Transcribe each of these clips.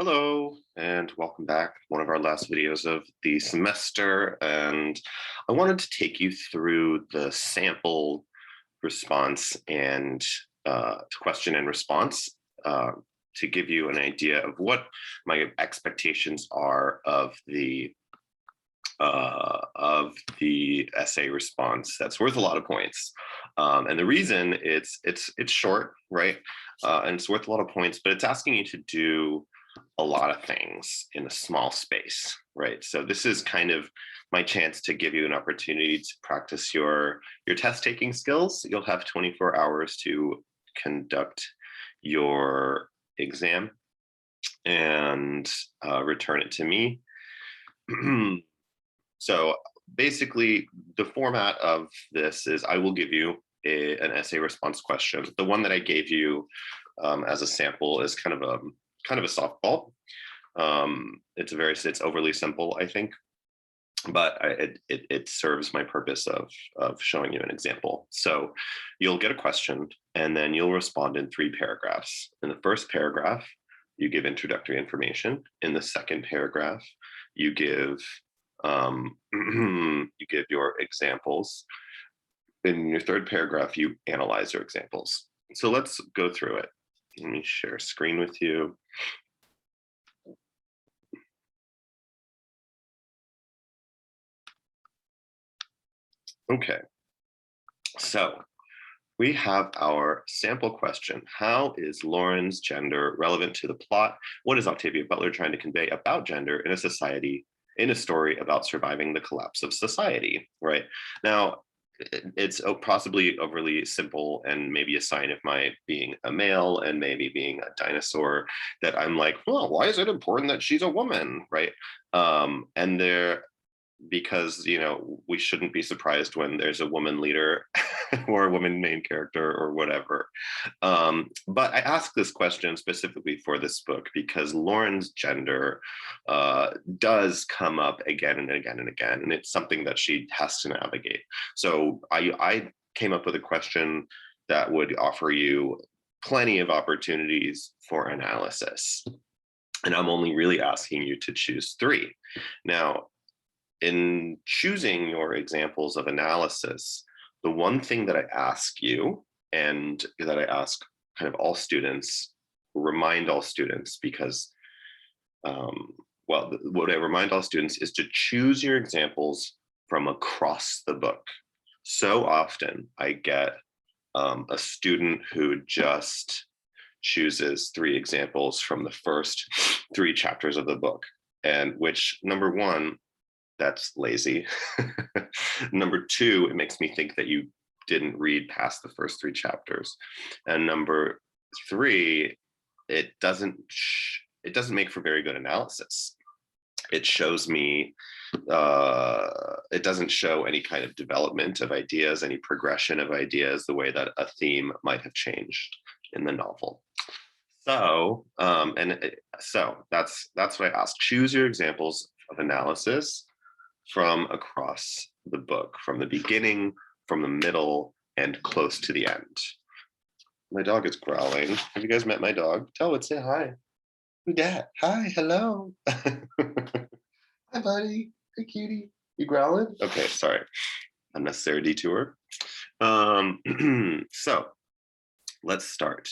Hello, and welcome back. One of our last videos of the semester, and I wanted to take you through the sample response and question and response to give you an idea of what my expectations are of the essay response that's worth a lot of points. And the reason it's short, right? And it's worth a lot of points, but it's asking you to do a lot of things in a small space, right? So this is kind of my chance to give you an opportunity to practice your test taking skills. You'll have 24 hours to conduct your exam and return it to me. So basically, the format of this is I will give you an essay response question. The one that I gave you as a sample is kind of a softball. It's overly simple, I think, but it serves my purpose of showing you an example. So you'll get a question, and then you'll respond in 3 paragraphs. In the first paragraph, you give introductory information. In the second paragraph, you give your examples. In your third paragraph, you analyze your examples. So let's go through it. Let me share a screen with you. Okay, so we have our sample question. How is Lauren's gender relevant to the plot? What is Octavia Butler trying to convey about gender in a society, in a story about surviving the collapse of society, right? Now, it's possibly overly simple and maybe a sign of my being a male and maybe being a dinosaur that I'm like, well, why is it important that she's a woman, right? Because we shouldn't be surprised when there's a woman leader or a woman main character or whatever. But I ask this question specifically for this book because Lauren's gender does come up again and again and again, and it's something that she has to navigate. So I came up with a question that would offer you plenty of opportunities for analysis, and I'm only really asking you to choose 3. Now, in choosing your examples of analysis, the one thing that I ask you, and that I ask kind of all students, remind all students, because, what I remind all students is to choose your examples from across the book. So often I get a student who just chooses 3 examples from the first 3 chapters of the book, and which, number one, that's lazy. Number 2, it makes me think that you didn't read past the first 3 chapters. And number 3, it doesn't make for very good analysis. It shows me, it doesn't show any kind of development of ideas, any progression of ideas, the way that a theme might have changed in the novel. So, so that's what I ask. Choose your examples of analysis from across the book, from the beginning, from the middle, and close to the end. My dog is growling. Have you guys met my dog? Tell it, say hi. Yeah, hi, hello. Hi, buddy. Hey, cutie. You growling? Okay, sorry. Unnecessary detour. So let's start.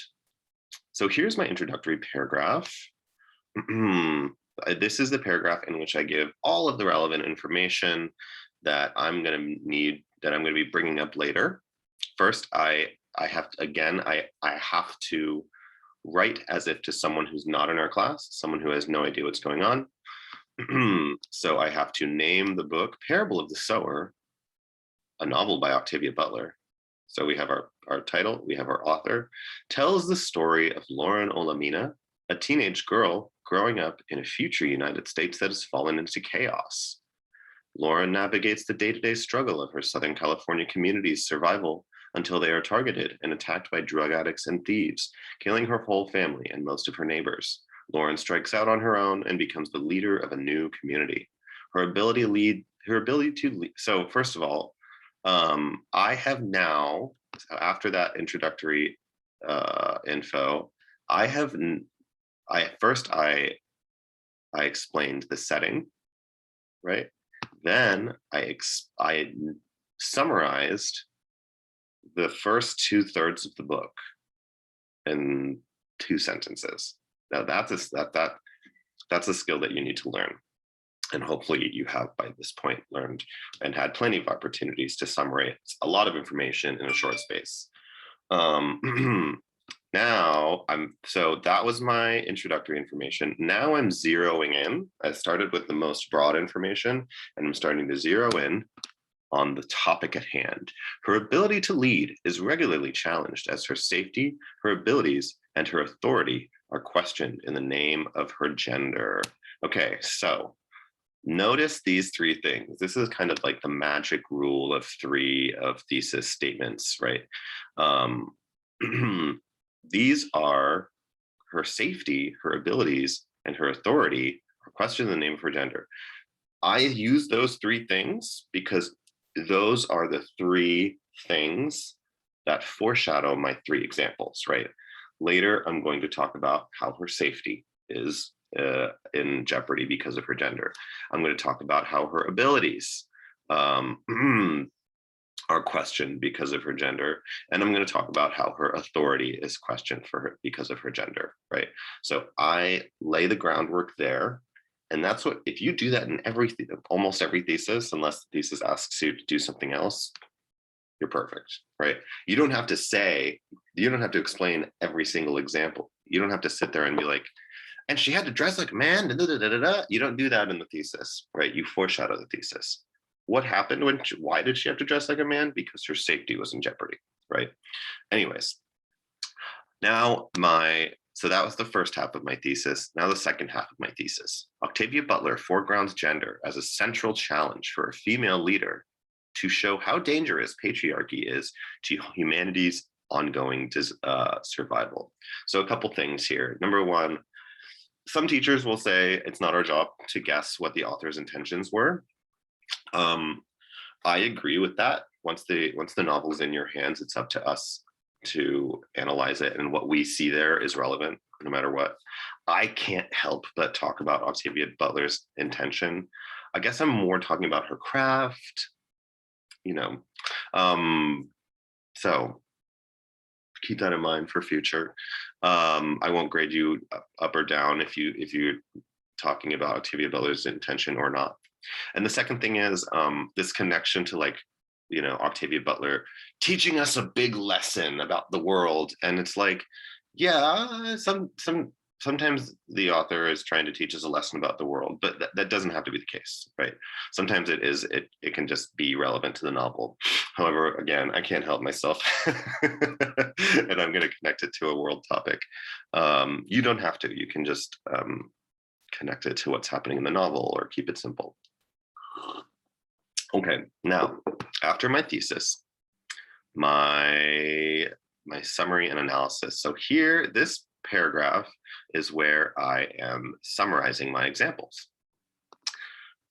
So here's my introductory paragraph. This is the paragraph in which I give all of the relevant information that I'm going to be bringing up later. First, I have to write as if to someone who's not in our class, someone who has no idea what's going on. So I have to name the book Parable of the Sower, a novel by Octavia Butler. So we have our title, we have our author, tells the story of Lauren Olamina, a teenage girl growing up in a future United States that has fallen into chaos. Lauren navigates the day-to-day struggle of her Southern California community's survival until they are targeted and attacked by drug addicts and thieves, killing her whole family and most of her neighbors. Lauren strikes out on her own and becomes the leader of a new community. So first of all, I have now, after that introductory info, I I explained the setting, right? Then I summarized the first 2/3 of the book in 2 sentences. Now that's that's a skill that you need to learn. And hopefully you have by this point learned and had plenty of opportunities to summarize a lot of information in a short space. So that was my introductory information. Now I'm zeroing in. I started with the most broad information, and I'm starting to zero in on the topic at hand. Her ability to lead is regularly challenged as her safety, her abilities, and her authority are questioned in the name of her gender. Okay, so notice these 3 things. This is kind of like the magic rule of 3 of thesis statements, right? These are her safety, her abilities, and her authority are questioned in the name of her gender. I use those 3 things because those are the 3 things that foreshadow my 3 examples, right? Later, I'm going to talk about how her safety is in jeopardy because of her gender. I'm going to talk about how her abilities are questioned because of her gender. And I'm going to talk about how her authority is questioned for her because of her gender, right? So I lay the groundwork there. And that's what, if you do that in almost every thesis, unless the thesis asks you to do something else, you're perfect, right? You don't have to explain every single example. You don't have to sit there and be like, and she had to dress like a man. Da, da, da, da, da. You don't do that in the thesis, right? You foreshadow the thesis. What happened why did she have to dress like a man? Because her safety was in jeopardy, right? Anyways, so that was the first half of my thesis. Now the second half of my thesis. Octavia Butler foregrounds gender as a central challenge for a female leader to show how dangerous patriarchy is to humanity's ongoing survival. So a couple things here. Number one, some teachers will say it's not our job to guess what the author's intentions were. I agree with that. Once the novel's in your hands, it's up to us to analyze it, and what we see there is relevant no matter what. I can't help but talk about Octavia Butler's intention. I guess I'm more talking about her craft, so keep that in mind for future. I won't grade you up or down if you're talking about Octavia Butler's intention or not. And the second thing is this connection to Octavia Butler teaching us a big lesson about the world. And it's like, yeah, sometimes the author is trying to teach us a lesson about the world, but that doesn't have to be the case, right? Sometimes it can just be relevant to the novel. However, again, I can't help myself and I'm going to connect it to a world topic. You don't have to. You can just connect it to what's happening in the novel or keep it simple. Okay, now after my thesis, my summary and analysis. So here, this paragraph is where I am summarizing my examples.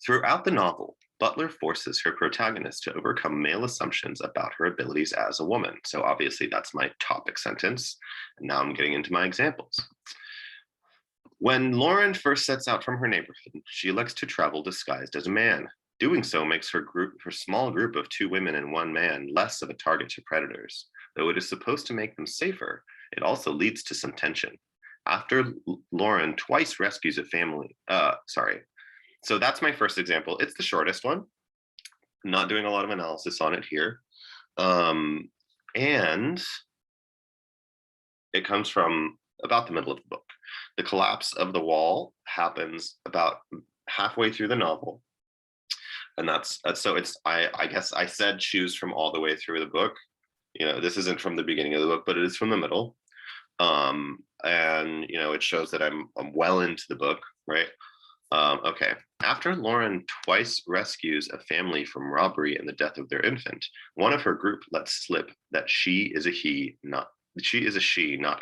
Throughout the novel, Butler forces her protagonist to overcome male assumptions about her abilities as a woman. So obviously that's my topic sentence. And now I'm getting into my examples. When Lauren first sets out from her neighborhood, she elects to travel disguised as a man. Doing so makes her small group of 2 women and 1 man less of a target to predators. Though it is supposed to make them safer, it also leads to some tension. After Lauren twice rescues a family, So that's my first example. It's the shortest one. I'm not doing a lot of analysis on it here. And it comes from about the middle of the book. The collapse of the wall happens about halfway through the novel. And that's so it's, I guess I said choose from all the way through the book. This isn't from the beginning of the book, but it is from the middle. And it shows that I'm well into the book, right? Okay. After Lauren twice rescues a family from robbery and the death of their infant, one of her group lets slip that she is a she, not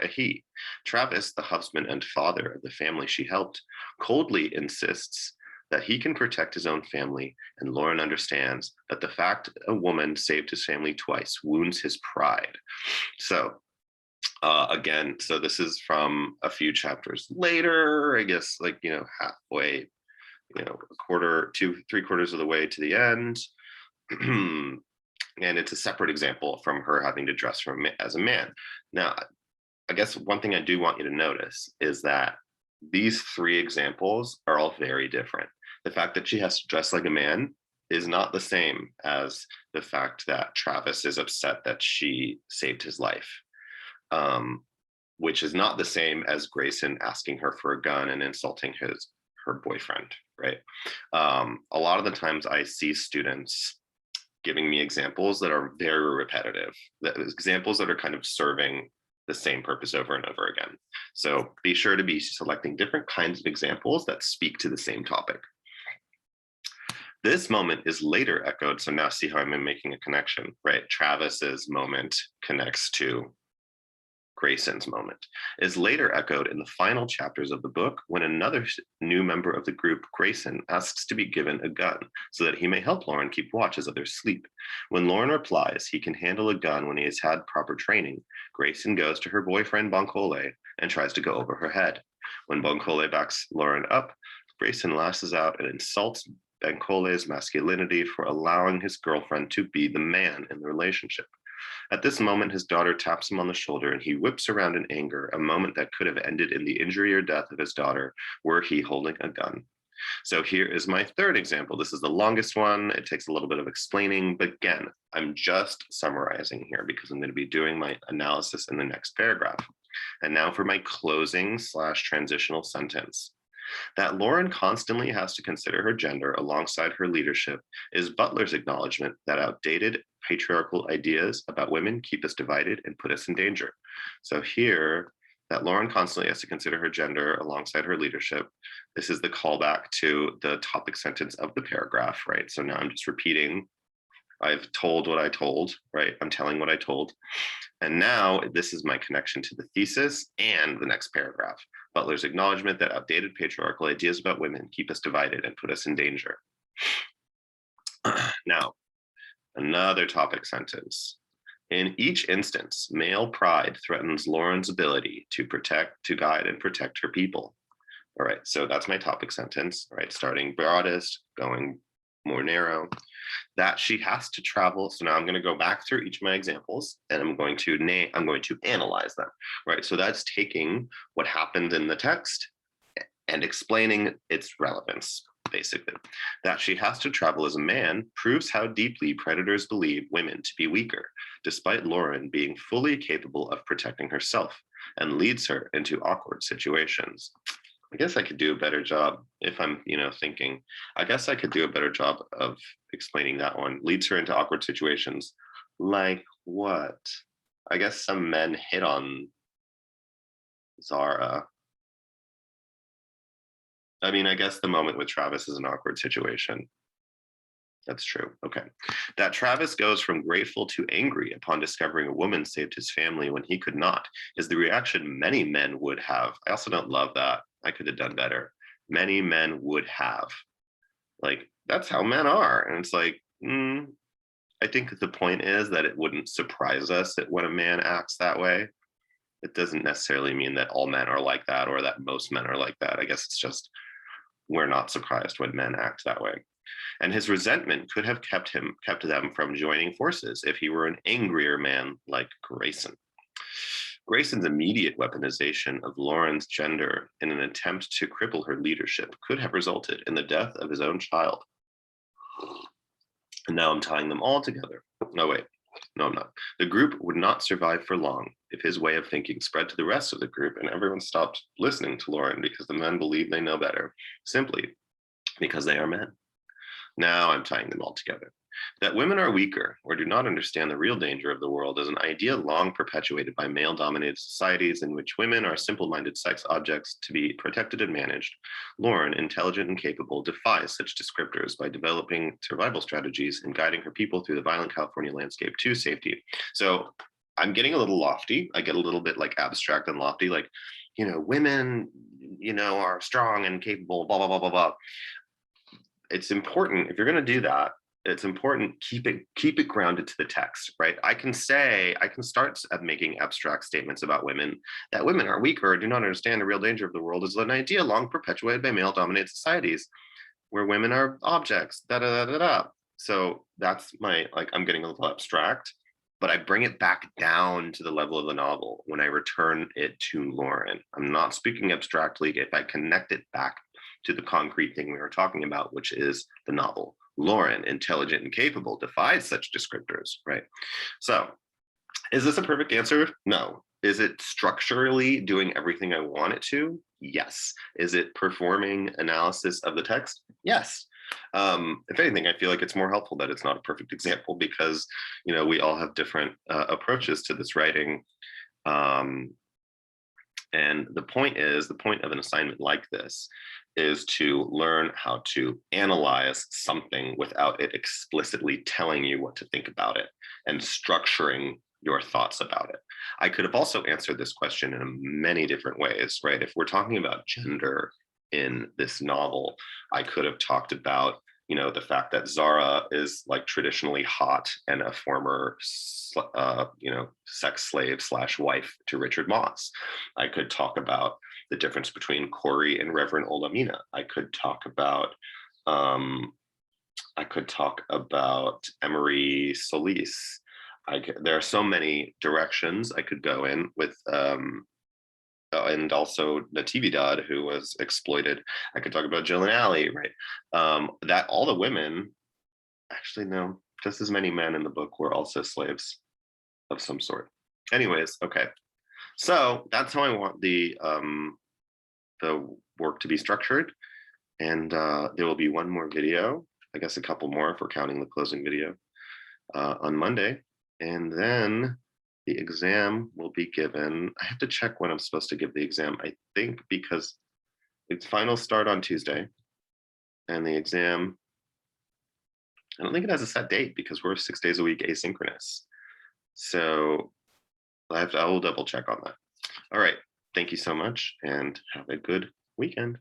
a he. Travis, the husband and father of the family she helped, coldly insists that he can protect his own family, and Lauren understands that the fact a woman saved his family twice wounds his pride. So Again, so this is from a few chapters later, I guess, like, halfway, a quarter, two, three quarters of the way to the end. And it's a separate example from her having to dress as a man. Now, I guess one thing I do want you to notice is that these three examples are all very different. The fact that she has to dress like a man is not the same as the fact that Travis is upset that she saved his life, which is not the same as Grayson asking her for a gun and insulting her boyfriend, right? A lot of the times I see students giving me examples that are very repetitive, examples that are kind of serving the same purpose over and over again. So be sure to be selecting different kinds of examples that speak to the same topic. This moment is later echoed, so now see how I'm making a connection, right? Travis's moment connects to Grayson's moment, is later echoed in the final chapters of the book when another new member of the group, Grayson, asks to be given a gun so that he may help Lauren keep watch as others sleep. When Lauren replies he can handle a gun when he has had proper training, Grayson goes to her boyfriend Bankole and tries to go over her head. When Bankole backs Lauren up, Grayson lashes out and insults Bankole's masculinity for allowing his girlfriend to be the man in the relationship. At this moment, his daughter taps him on the shoulder and he whips around in anger, a moment that could have ended in the injury or death of his daughter were he holding a gun. So here is my third example. This is the longest one. It takes a little bit of explaining, but again, I'm just summarizing here because I'm going to be doing my analysis in the next paragraph. And now for my closing / transitional sentence. That Lauren constantly has to consider her gender alongside her leadership is Butler's acknowledgement that outdated patriarchal ideas about women keep us divided and put us in danger. So here, that Lauren constantly has to consider her gender alongside her leadership. This is the callback to the topic sentence of the paragraph, right? So now I'm just repeating. I've told what I told, right? I'm telling what I told. And now this is my connection to the thesis and the next paragraph. Butler's acknowledgement that outdated patriarchal ideas about women keep us divided and put us in danger. Now, another topic sentence. In each instance, male pride threatens Lauren's ability to guide and protect her people. All right, so that's my topic sentence, right? Starting broadest, going more narrow, that she has to travel. So now I'm going to go back through each of my examples and I'm going to analyze them, right? So that's taking what happened in the text and explaining its relevance, basically. That she has to travel as a man proves how deeply predators believe women to be weaker, despite Lauren being fully capable of protecting herself, and leads her into awkward situations. I guess I could do a better job if I'm, thinking. I guess I could do a better job of explaining that one. Leads her into awkward situations. Like what? I guess some men hit on Zara. I mean, I guess the moment with Travis is an awkward situation. That's true. Okay. That Travis goes from grateful to angry upon discovering a woman saved his family when he could not is the reaction many men would have. I also don't love that. I could have done better. Many men would have. Like, that's how men are. And it's like, I think the point is that it wouldn't surprise us that when a man acts that way. It doesn't necessarily mean that all men are like that or that most men are like that. I guess it's just we're not surprised when men act that way. And his resentment could have kept them from joining forces if he were an angrier man like Grayson. Grayson's immediate weaponization of Lauren's gender in an attempt to cripple her leadership could have resulted in the death of his own child. And now I'm tying them all together. No, wait. No, I'm not. The group would not survive for long if his way of thinking spread to the rest of the group and everyone stopped listening to Lauren because the men believe they know better, simply because they are men. Now I'm tying them all together. That women are weaker or do not understand the real danger of the world is an idea long perpetuated by male-dominated societies in which women are simple-minded sex objects to be protected and managed. Lauren, intelligent and capable, defies such descriptors by developing survival strategies and guiding her people through the violent California landscape to safety. So I'm getting a little lofty. I get a little bit like abstract and lofty, like, women, are strong and capable, blah, blah, blah, blah, blah. It's important if you're going to do that, it's important, keep it grounded to the text, right? I can start at making abstract statements about women, that women are weaker or do not understand the real danger of the world is an idea long perpetuated by male dominated societies where women are objects, da da da da da. So that's my, like, I'm getting a little abstract, but I bring it back down to the level of the novel when I return it to Lauren. I'm not speaking abstractly if I connect it back to the concrete thing we were talking about, which is the novel. Lauren, intelligent and capable, defies such descriptors, right? So is this a perfect answer? No. Is it structurally doing everything I want it to? Yes. Is it performing analysis of the text? Yes. If anything, I feel like it's more helpful that it's not a perfect example because, we all have different approaches to this writing. And the point of an assignment like this is to learn how to analyze something without it explicitly telling you what to think about it and structuring your thoughts about it. I could have also answered this question in many different ways, right? If we're talking about gender in this novel, I could have talked about, the fact that Zara is like traditionally hot and a former, sex slave / wife to Richard Moss. I could talk about the difference between Corey and Reverend Olamina. I could talk about Emery Solis. There are so many directions I could go in with, and also Natividad, who was exploited. I could talk about Jill and Allie, right? That all the women, actually, no, just as many men in the book were also slaves of some sort. Anyways, okay. So that's how I want the work to be structured. And there will be one more video, I guess a couple more if we're counting the closing video, on Monday. And then the exam will be given. I have to check when I'm supposed to give the exam, I think, because its finals start on Tuesday. And the exam, I don't think it has a set date because we're 6 days a week asynchronous. So I will double check on that. All right. Thank you so much and have a good weekend.